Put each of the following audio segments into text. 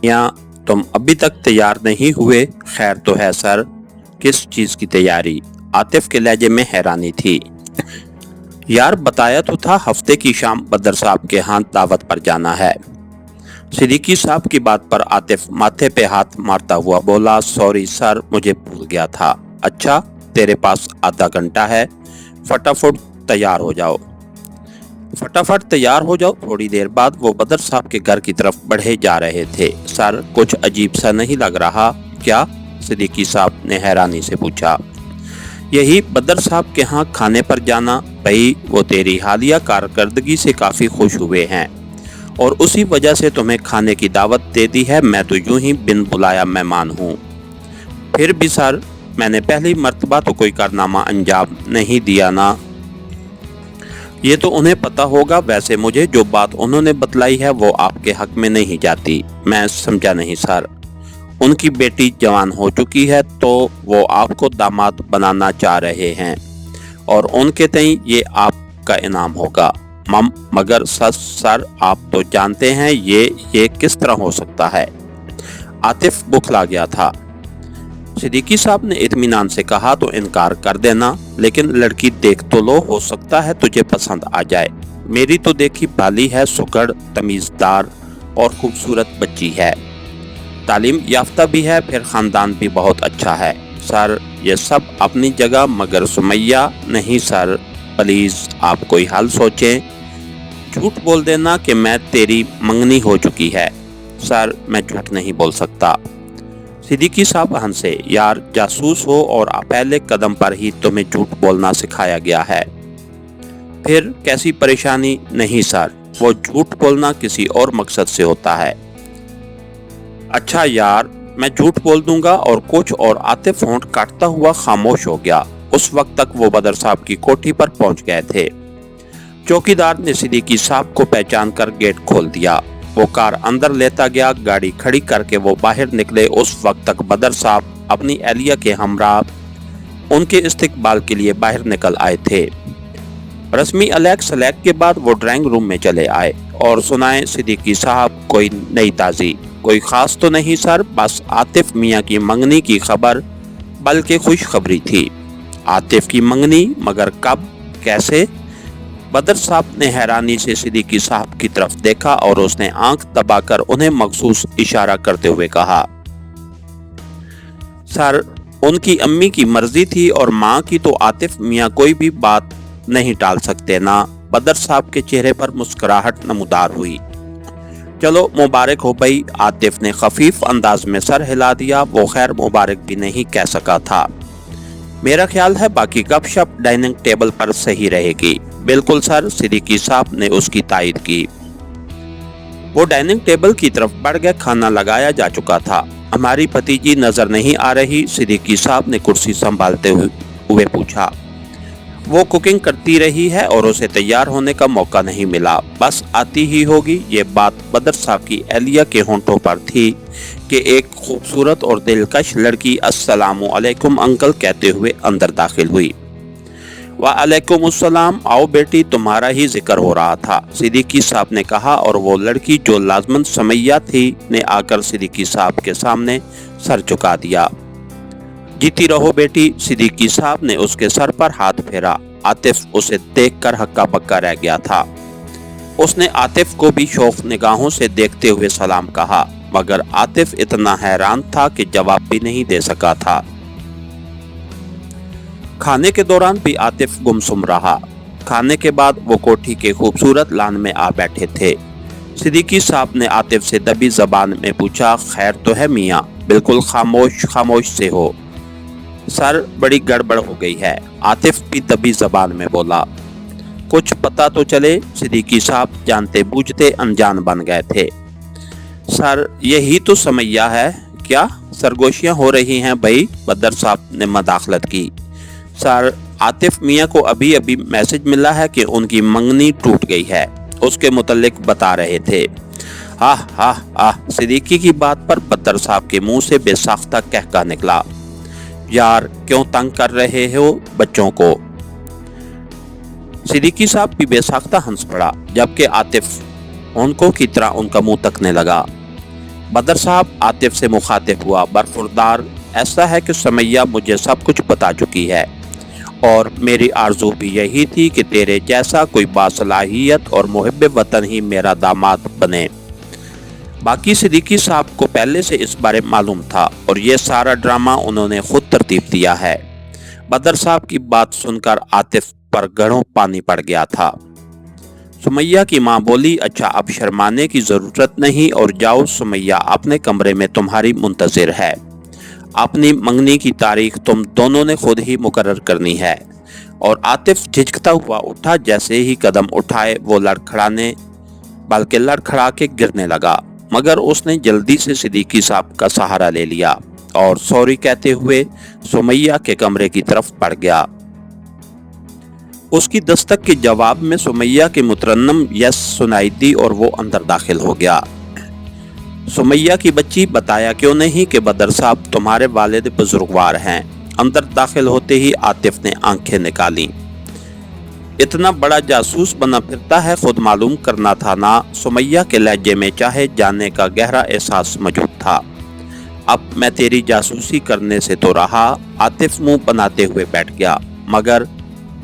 या तुम अभी तक तैयार नहीं हुए? खैर तो है सर। किस चीज की तैयारी? आतिफ के लहजे में हैरानी थी। यार बताया तो था, हफ्ते की शाम बदर साहब के यहाँ दावत पर जाना है। सिद्दीकी साहब की बात पर आतिफ माथे पे हाथ मारता हुआ बोला, सॉरी सर, मुझे भूल गया था। अच्छा, तेरे पास आधा घंटा है, फटाफट तैयार हो जाओ। फटाफट तैयार हो जाओ। थोड़ी देर बाद वो बदर साहब के घर की तरफ बढ़े जा रहे थे। सर, कुछ अजीब सा नहीं लग रहा क्या? सिद्दीकी साहब ने हैरानी से पूछा। यही बदर साहब के यहाँ खाने पर जाना। भाई, वो तेरी हालिया कारकर्दगी से काफी खुश हुए हैं और उसी वजह से तुम्हें खाने की दावत दे दी है। मैं तो यूं ही बिन बुलाया मेहमान हूँ। फिर भी सर, मैंने पहली मर्तबा तो कोई कारनामा अंजाम नहीं दिया ना। ये तो उन्हें पता होगा। वैसे मुझे जो बात उन्होंने बतलाई है वो आपके हक में नहीं जाती। मैं समझा नहीं सर। उनकी बेटी जवान हो चुकी है तो वो आपको दामाद बनाना चाह रहे हैं और उनके तई ये आपका इनाम होगा। मगर सर, आप तो जानते हैं ये किस तरह हो सकता है। आतिफ बुखला गया था। सिद्दीकी साहब ने इत्मीनान से कहा, तो इनकार कर देना, लेकिन लड़की देख तो लो, हो सकता है तुझे पसंद आ जाए। मेरी तो देखी भाली है, सुघड़, तमीज़दार और खूबसूरत बच्ची है, तालीम याफ्ता भी है, फिर खानदान भी बहुत अच्छा है। सर, ये सब अपनी जगह, मगर सुमैया नहीं सर, प्लीज़ आप कोई हल सोचें। झूठ बोल देना कि मैं तेरी मंगनी हो चुकी है। सर, मैं झूठ नहीं बोल सकता। सिद्दीकी साहब हंसे। यार, जासूस हो और पहले कदम पर ही तुम्हें झूठ बोलना सिखाया गया है। फिर कैसी परेशानी? नहीं सर, वो झूठ बोलना किसी और मकसद से होता है। अच्छा यार, मैं झूठ बोल दूंगा और कुछ। और आतिफ होंठ काटता हुआ खामोश हो गया। उस वक्त तक वो बदर साहब की कोठी पर पहुंच गए थे। चौकीदार ने सिद्दीकी साहब को पहचान कर गेट खोल दिया। वो कार अंदर लेता गया। गाड़ी खड़ी करके वो बाहर निकले। उस वक्त तक बदर साहब अपनी एहलिया के हमरा उनके इस्तकबाल के लिए बाहर निकल आए थे। रस्मी अलैक सलैक के बाद वो ड्राइंग रूम में चले आए और सुनाए, सिद्दीकी साहब, कोई नई ताज़ी? कोई खास तो नहीं सर, बस आतिफ मियाँ की मंगनी की खबर, बल्कि खुशखबरी थी। आतिफ की मंगनी? मगर कब, कैसे? बदर साहब ने हैरानी से सिद्दीकी साहब की तरफ देखा और उसने आंख दबाकर उन्हें मखसूस इशारा करते हुए कहा, सर, उनकी अम्मी की मर्जी थी और माँ की, तो आतिफ मियाँ कोई भी बात नहीं टाल सकते ना। बदर साहब के चेहरे पर मुस्कुराहट नमूदार हुई। चलो मुबारक हो भाई। आतिफ ने खफीफ अंदाज में सर हिला दिया। वो खैर मुबारक भी नहीं कह सका था। मेरा ख्याल है बाकी गपशप डाइनिंग टेबल पर सही रहेगी। बिल्कुल सर, सिद्दीकी साहब ने उसकी तायद की। वो डाइनिंग टेबल की तरफ बढ़ गए। खाना लगाया जा चुका था। हमारी भतीजी नजर नहीं आ रही? सिद्दीकी साहब ने कुर्सी संभालते हुए पूछा। वो कुकिंग करती रही है और उसे तैयार होने का मौका नहीं मिला। बस आती ही होगी। ये बात बदर साहब की एहलिया के होंठों पर थी कि एक खूबसूरत और दिलकश लड़की अस्सलामु अलैकुम अंकल कहते हुए अंदर दाखिल हुई। वालेकुम अस्सलाम, आओ बेटी, तुम्हारा ही जिक्र हो रहा था, सिद्दीकी साहब ने कहा। और वो लड़की जो लाजमन सुमैया थी ने आकर सिद्दीकी साहब के सामने सर झुका दिया। जीती रहो बेटी। सिद्दीकी साहब ने उसके सर पर हाथ फेरा। आतिफ उसे देखकर हक्का बक्का रह गया था। उसने आतिफ को भी शौक निगाहों से देखते हुए सलाम कहा, मगर आतिफ इतना हैरान था कि जवाब भी नहीं दे सका था। खाने के दौरान भी आतिफ गुमसुम रहा। खाने के बाद वो कोठी के खूबसूरत लान में आ बैठे थे। सिद्दीकी साहब ने आतिफ से दबी जबान में पूछा, खैर तो है मियाँ? बिल्कुल खामोश से हो। सर, बड़ी गड़बड़ हो गई है। आतिफ भी दबी जबान में बोला। कुछ पता तो चले। सिद्दीकी साहब जानते बूझते अनजान बन गए थे। सर, यही तो समैया है। क्या सरगोशियां हो रही हैं भाई? बदर साहब ने मदाखलत की। सर, आतिफ मियाँ को अभी अभी मैसेज मिला है कि उनकी मंगनी टूट गई है, उसके मुतल्लिक बता रहे थे। आह आह आह। सिद्दीकी की बात पर बदर साहब के मुंह से बेसाख्ता कहका निकला। यार, क्यों तंग कर रहे हो बच्चों को? सिद्दीकी साहब भी बेसाख्ता हंस पड़ा, जबकि आतिफ उनको की तरह उनका मुंह तकने लगा। बदर साहब आतिफ से मुखातिब हुआ, बरखुरदार, ऐसा है कि सुमैया मुझे सब कुछ बता चुकी है और मेरी आरज़ू भी यही थी कि तेरे जैसा कोई बासलाहियत और मुहिब वतन ही मेरा दामाद बने। बाकी सिद्दीकी साहब को पहले से इस बारे मालूम था और ये सारा ड्रामा उन्होंने खुद तरतीब दिया है। बदर साहब की बात सुनकर आतिफ पर घड़ों पानी पड़ गया था। सुमैया की माँ बोली, अच्छा अब शर्माने की ज़रूरत नहीं और जाओ, सुमैया अपने कमरे में तुम्हारी मुंतज़िर है। अपनी मंगनी की तारीख तुम दोनों ने खुद ही मुकर्रर करनी है। और आतिफ झिझकता हुआ उठा। जैसे ही कदम उठाए वो लड़खड़ा के गिरने लगा, मगर उसने जल्दी से सिद्दीकी साहब का सहारा ले लिया और सॉरी कहते हुए सुमैया के कमरे की तरफ बढ़ गया। उसकी दस्तक के जवाब में सुमैया के मुतरन्नम यस सुनाई दी और वो अंदर दाखिल हो गया। सुमैया की बच्ची, बताया क्यों नहीं कि बदर साहब तुम्हारे वालिद बुजुर्गवार हैं। अंदर दाखिल होते ही आतिफ ने आंखें निकाली। इतना बड़ा जासूस बना फिरता है, खुद मालूम करना था ना। सुमैया के लहजे में चाहे जाने का गहरा एहसास मौजूद था। अब मैं तेरी जासूसी करने से तो रहा, आतिफ मुंह बनाते हुए बैठ गया, मगर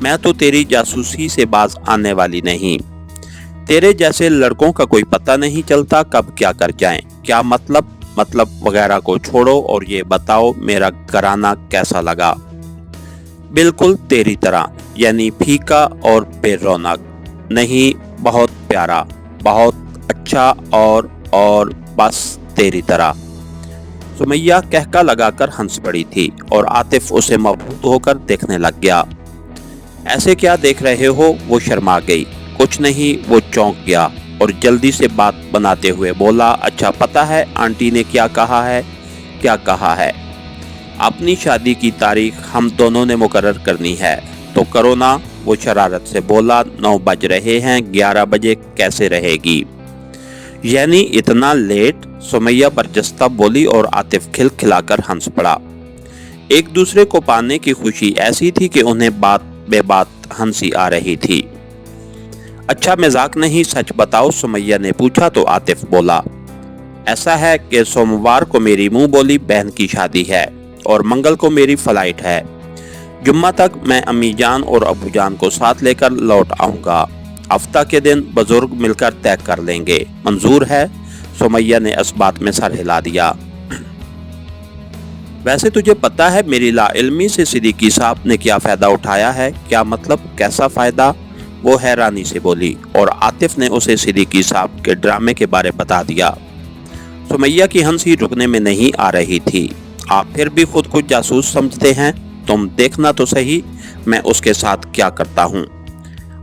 मैं तो तेरी जासूसी से बाज आने वाली नहीं। तेरे जैसे लड़कों का कोई पता नहीं चलता कब क्या कर जाएं। क्या मतलब वगैरह को छोड़ो और ये बताओ मेरा घराना कैसा लगा। बिल्कुल तेरी तरह, यानी फीका और बेरौनक नहीं, बहुत प्यारा, बहुत अच्छा और बस तेरी तरह। सुमैया कहका लगाकर हंस पड़ी थी और आतिफ उसे मबहूत होकर देखने लग गया। ऐसे क्या देख रहे हो? वो शर्मा गई। कुछ नहीं, वो चौंक गया और जल्दी से बात बनाते हुए बोला, अच्छा पता है आंटी ने क्या कहा है? अपनी शादी की तारीख हम दोनों ने मुकर्रर करनी है, तो करो ना। वो शरारत से बोला, 9 बज रहे हैं, 11 बजे कैसे रहेगी? यानी इतना लेट? सुमैया बरजस्ता बोली और आतिफ खिलखिलाकर हंस पड़ा। एक दूसरे को पाने की खुशी ऐसी थी कि उन्हें बात बेबात हंसी आ रही थी। अच्छा मजाक नहीं, सच बताओ, सुमैया ने पूछा तो आतिफ बोला, ऐसा है कि सोमवार को मेरी मुंह बोली बहन की शादी है और मंगल को मेरी फ्लाइट है। जुम्मा तक मैं अम्मी जान और अबू जान को साथ लेकर लौट आऊंगा। हफ्ता के दिन बुजुर्ग मिलकर तय कर लेंगे। मंजूर है? सुमैया ने इस बात में सर हिला दिया। वैसे तुझे पता है मेरी लाइल्मी से सिद्दीकी साहब ने क्या फायदा उठाया है? क्या मतलब, कैसा फायदा? वो हैरानी से बोली और आतिफ ने उसे सिद्दीकी साहब के ड्रामे के बारे बता दिया। सुमैया की हंसी रुकने में नहीं आ रही थी। आप फिर भी खुद को जासूस समझते हैं? तुम देखना तो सही मैं उसके साथ क्या करता हूँ।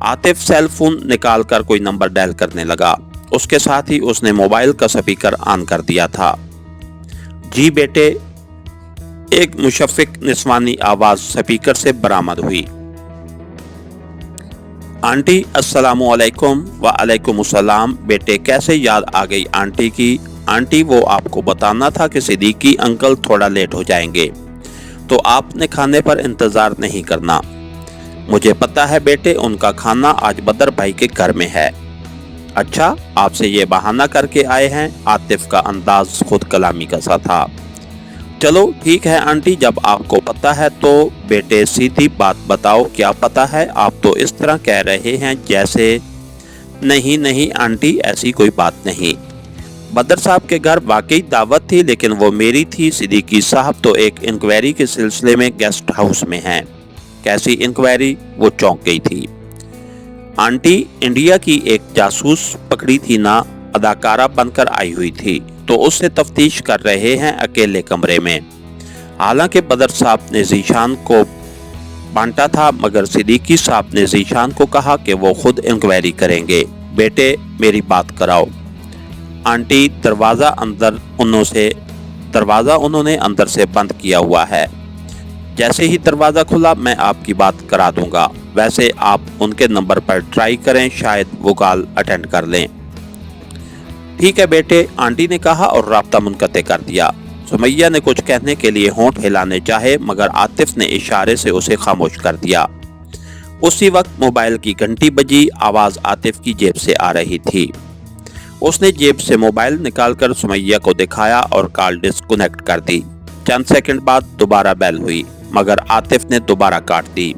आतिफ सेल फोन निकाल कर कोई नंबर डायल करने लगा। उसके साथ ही उसने मोबाइल का स्पीकर ऑन कर दिया था। जी बेटे, एक मुशफ़िक निस्वानी आवाज स्पीकर से बरामद हुई। आंटी अस्सलामु अलैकुम। व अलैकुम अस्सलाम। बेटे कैसे याद आ गई आंटी की? आंटी वो आपको बताना था कि सिद्दीकी अंकल थोड़ा लेट हो जाएंगे, तो आपने खाने पर इंतज़ार नहीं करना। मुझे पता है बेटे, उनका खाना आज बदर भाई के घर में है। अच्छा, आपसे ये बहाना करके आए हैं? आतिफ का अंदाज खुद कलामी का सा था। चलो ठीक है आंटी, जब आपको पता है तो बेटे सीधी बात बताओ, क्या पता है? आप तो इस तरह कह रहे हैं जैसे। नहीं आंटी, ऐसी कोई बात नहीं। बदर साहब के घर वाकई दावत थी, लेकिन वो मेरी थी। सिद्दीकी साहब तो एक इंक्वायरी के सिलसिले में गेस्ट हाउस में हैं। कैसी इंक्वायरी? वो चौंक गई थी। आंटी, इंडिया की एक जासूस पकड़ी थी ना, अदाकारा बनकर आई हुई थी, तो उससे तफ्तीश कर रहे हैं अकेले कमरे में। हालांकि बदर साहब ने जीशान को बांटा था, मगर सिद्दीकी साहब ने जीशान को कहा कि वो खुद इंक्वायरी करेंगे। बेटे मेरी बात कराओ। आंटी, दरवाज़ा उन्होंने अंदर से बंद किया हुआ है। जैसे ही दरवाज़ा खुला मैं आपकी बात करा दूंगा। वैसे आप उनके नंबर पर ट्राई करें, शायद वो कॉल अटेंड कर लें। ठीक है बेटे, आंटी ने कहा और राब्ता मुनक़ते कर दिया। सुमैया ने कुछ कहने के लिए होंठ हिलाने चाहे, मगर आतिफ ने इशारे से उसे खामोश कर दिया। उसी वक्त मोबाइल की घंटी बजी। आवाज़ आतिफ की जेब से आ रही थी। उसने जेब से मोबाइल निकालकर सुमैया को दिखाया और कॉल डिस्कनेक्ट कर दी। चंद सेकंड बाद दोबारा बेल हुई, मगर आतिफ ने दोबारा काट दी।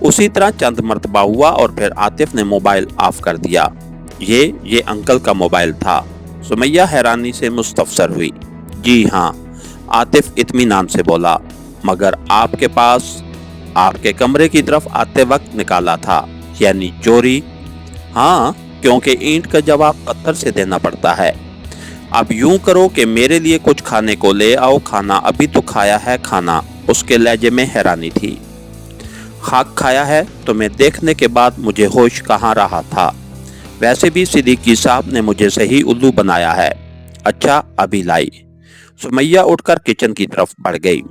उसी तरह चंद मर्तबा हुआ और फिर आतिफ ने मोबाइल ऑफ कर दिया। ये अंकल का मोबाइल था। सुमैया हैरानी से मुस्तफसर हुई। जी हाँ, आतिफ इत्मीनान से बोला, मगर आपके पास आपके कमरे की तरफ आते वक्त निकाला था, यानी चोरी? हाँ, क्योंकि ईंट का जवाब पत्थर से देना पड़ता है। अब यूं करो कि मेरे लिए कुछ खाने को ले आओ, खाना अभी तो खाया है खाना। उसके लहजे में हैरानी थी। खाक खाया है? तुम्हें देखने के बाद मुझे होश कहाँ रहा था। वैसे भी सिद्दीकी साहब ने मुझे सही उल्लू बनाया है। अच्छा, अभी लाई। सुमैया उठकर किचन की तरफ बढ़ गई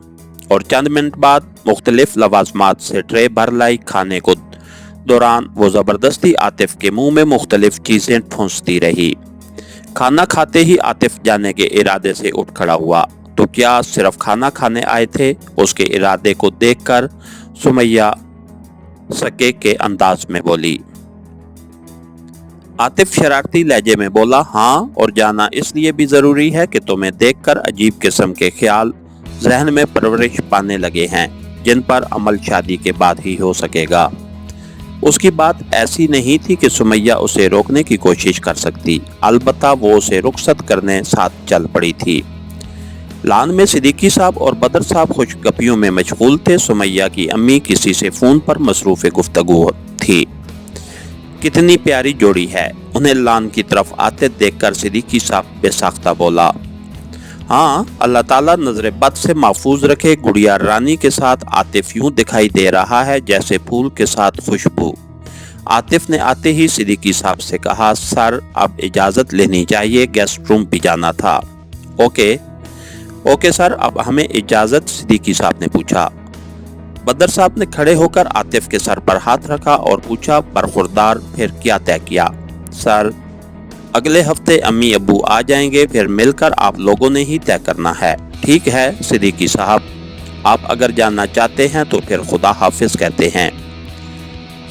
और चंद मिनट बाद मुख्तलिफ लवाजमात से ट्रे भर लाई। खाने को दौरान वो जबरदस्ती आतिफ के मुंह में मुख्तलिफ चीजें ठूंसती रही। खाना खाते ही आतिफ जाने के इरादे से उठ खड़ा हुआ। तो क्या सिर्फ खाना खाने आए थे? उसके इरादे को देखकर सुमैया सके के अंदाज में बोली। आतिफ शरारती लहजे में बोला, हाँ, और जाना इसलिए भी जरूरी है कि तुम्हें देखकर अजीब किस्म के ख्याल जहन में परवरिश पाने लगे हैं, जिन पर अमल शादी के बाद ही हो सकेगा। उसकी बात ऐसी नहीं थी कि सुमैया उसे रोकने की कोशिश कर सकती, अलबत्ता वो उसे रुखसत करने साथ चल पड़ी थी। लान में सिद्दीकी साहब और बदर साहब खुशगपियों में मशगूल थे। सुमैया की अम्मी किसी से फोन पर मसरूफ़ गुफ्तगू थी। कितनी प्यारी जोड़ी है। उन्हें लान की तरफ आते देखकर सिद्दीकी साहब बेसाख्ता बोला, हाँ, अल्लाह ताला नजर बद से महफूज रखे। गुड़िया रानी के साथ आतिफ यूं दिखाई दे रहा है जैसे फूल के साथ खुशबू। आतिफ ने आते ही सिद्दीकी साहब से कहा, सर, अब इजाज़त लेनी चाहिए, गेस्ट रूम भी जाना था। ओके सर, अब हमें इजाज़त, सिद्दीकी साहब ने पूछा। बदर साहब ने खड़े होकर आतिफ के सर पर हाथ रखा और पूछा, बरखुरदार, फिर क्या तय किया? सर, अगले हफ्ते अम्मी अब्बू आ जाएंगे, फिर मिलकर आप लोगों ने ही तय करना है। ठीक है सिद्दीकी साहब, आप अगर जानना चाहते हैं तो फिर खुदा हाफिज कहते हैं।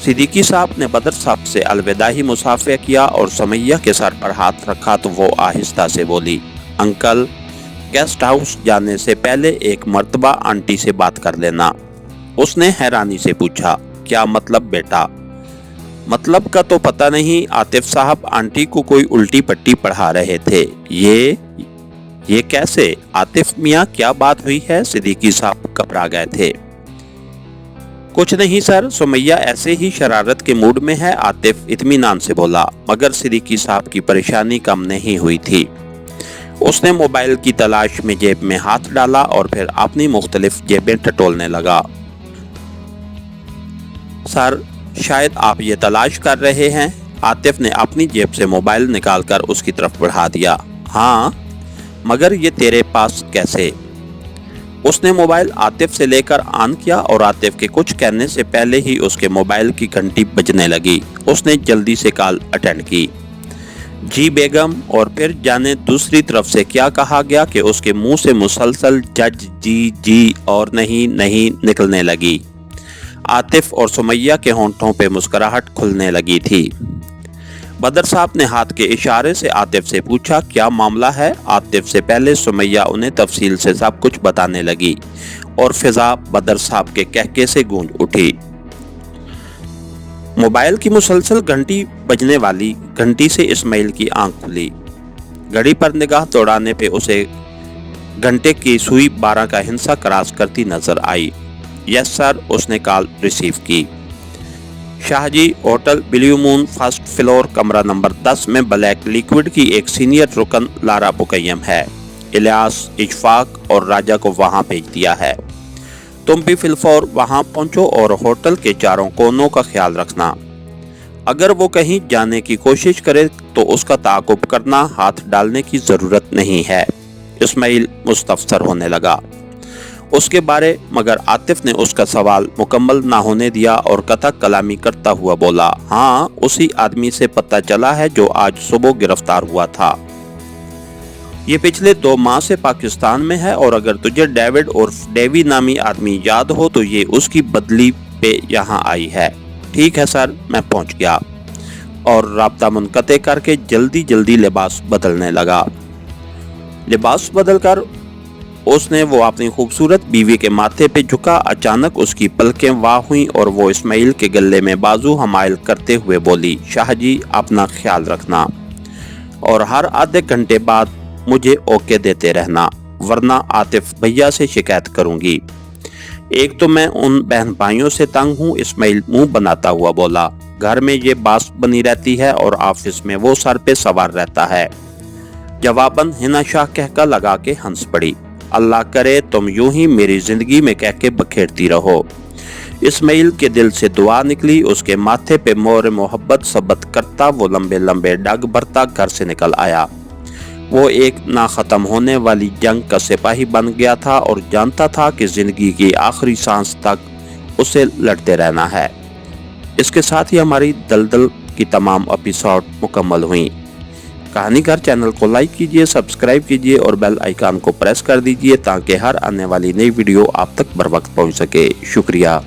सिद्दीकी साहब ने बदर साहब से अलविदाई मुसाफे किया और सुमैया के सर पर हाथ रखा तो वो आहिस्ता से बोली, अंकल, गेस्ट हाउस जाने से पहले एक मर्तबा आंटी से बात कर लेना। उसने हैरानी से पूछा, क्या मतलब बेटा? मतलब का तो पता नहीं। आतिफ साहब आंटी को कोई उल्टी पट्टी पढ़ा रहे थे। ये कैसे? आतिफ मियाँ, क्या बात हुई है? सिद्दीकी साहब घबरा गए थे। कुछ नहीं सर, सुमैया ऐसे ही शरारत के मूड में है, आतिफ इत्मीनान से बोला। मगर सिद्दीकी साहब की परेशानी कम नहीं हुई थी। उसने मोबाइल की तलाश में जेब में हाथ डाला और फिर अपनी मुख्तलिफ जेबें टटोलने लगा। सर, शायद आप ये तलाश कर रहे हैं। आतिफ ने अपनी जेब से मोबाइल निकालकर उसकी तरफ बढ़ा दिया। हाँ, मगर ये तेरे पास कैसे? उसने मोबाइल आतिफ से लेकर ऑन किया और आतिफ के कुछ कहने से पहले ही उसके मोबाइल की घंटी बजने लगी। उसने जल्दी से कॉल अटेंड की। जी बेगम, और फिर जाने दूसरी तरफ से क्या कहा गया कि उसके मुंह से मुसलसल जज जी और नहीं निकलने लगी। आतिफ और सुमैया के होंठों पे मुस्कुराहट खुलने लगी थी। बदर साहब ने हाथ के इशारे से आतिफ से पूछा, क्या मामला है? आतिफ से पहले सुमैया उन्हें तफसील से सब कुछ बताने लगी और फिजा बदर साहब के कहके से गूंज उठी। मोबाइल की मुसलसल घंटी बजने वाली घंटी से इस्माइल की आंख खुली। घड़ी पर निगाह दौड़ाने पे उसे घंटे की सुई 12 का हिस्सा क्रॉस करती नजर आई। यस सर, उसने कॉल रिसीव की। Shahji hotel blue moon first floor कमरा नंबर 10 में ब्लैक लिक्विड की एक सीनियर रुकन लारा बुकैयम है। इलियास, इशफाक और राजा को वहां भेज दिया है। तुम भी फिलफौर वहां पहुंचो और होटल के चारों कोनों का ख्याल रखना। अगर वो कहीं जाने की कोशिश करे तो उसका ताक़ुब करना, हाथ डालने की जरूरत नहीं है। इस्माइल मुस्तफसर होने लगा उसके बारे, मगर आतिफ ने उसका सवाल मुकम्मल ना होने दिया और कथक कलामी करता हुआ बोला, हाँ, उसी आदमी से पता चला है जो आज सुबह गिरफ्तार हुआ था। ये पिछले 2 माह से पाकिस्तान में है और अगर तुझे डेविड और डेवी नामी आदमी याद हो तो ये उसकी बदली पे यहाँ आई है। ठीक है सर, मैं पहुँच गया। और राब्ता मुनक़ते करके जल्दी जल्दी लिबास बदलने लगा। लिबास बदलकर उसने वो अपनी खूबसूरत बीवी के माथे पे झुका। अचानक उसकी पलकें वाह हुई और वो इस्माइल के गले में बाजू हमायल करते हुए बोली, शाह जी अपना ख्याल रखना और हर आधे घंटे बाद मुझे ओके देते रहना, वरना आतिफ भैया से शिकायत करूंगी। एक तो मैं उन बहन भाइयों से तंग हूँ, इस्माइल मुंह बनाता हुआ बोला। घर में ये बास बनी रहती है और ऑफिस में वो सर पे सवार रहता है। जवाबन हिना शाह कहकर लगा के हंस पड़ी। अल्लाह करे तुम यूं ही मेरी जिंदगी में कह के बखेरती रहो। इस्माइल के दिल से दुआ निकली। उसके माथे पे मोर मोहब्बत सबत करता वो लंबे लंबे डग भरता घर से निकल आया। वो एक ना खत्म होने वाली जंग का सिपाही बन गया था और जानता था कि जिंदगी की आखिरी सांस तक उसे लड़ते रहना है। इसके साथ ही हमारी दलदल की तमाम एपिसोड मुकम्मल हुई। कहानीघर चैनल को लाइक कीजिए, सब्सक्राइब कीजिए और बेल आइकन को प्रेस कर दीजिए ताकि हर आने वाली नई वीडियो आप तक बर वक्त पहुंच सके। शुक्रिया।